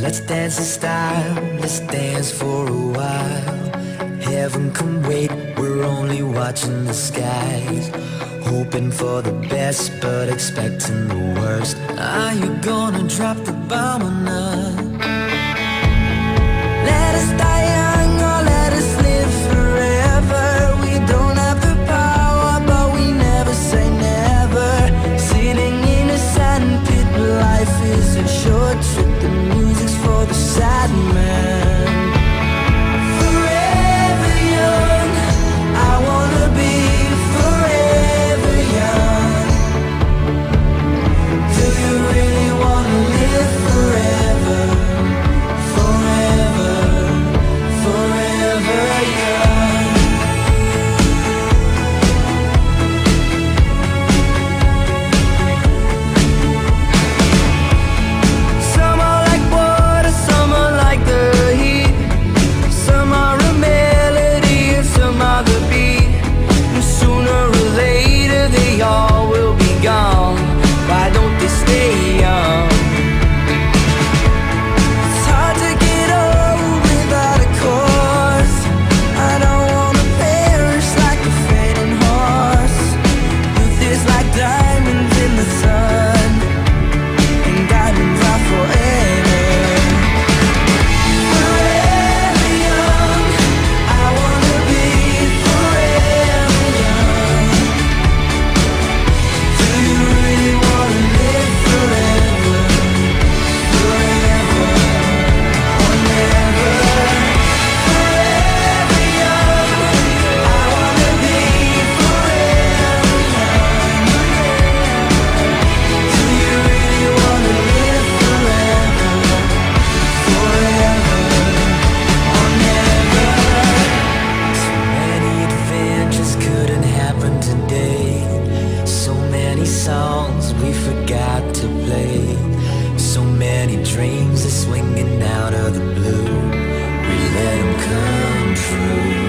Let's dance in style, let's dance for a while. Heaven can wait, we're only watching the skies. Hoping for the best, but expecting the worst. Are you gonna drop the bomb or not? Let us die young or let us live forever. We don't have the power, but we never say never. Sitting in a sandpit, life is a short trip. The music's for the sad man. Forever young, I wanna be forever young. Do you really wanna live forever? Forever, forever young. Some are like water, some are like the heat. Some are a melody and some are the beat. And sooner or later they all will be gone. Why don't they stay young? It's hard to get old without a cause. I don't wanna perish like a fading horse. Youth is like diamonds in the sun, and diamonds are forever. Forever young, I wanna be forever young. Do you really wanna live forever? Forever or never. Forever young, I wanna be forever young. Do you really wanna live forever? Forever or never. So many adventures couldn't happen today. So many songs we forgot to play. So many dreams are swinging out of the blue. We let them come true.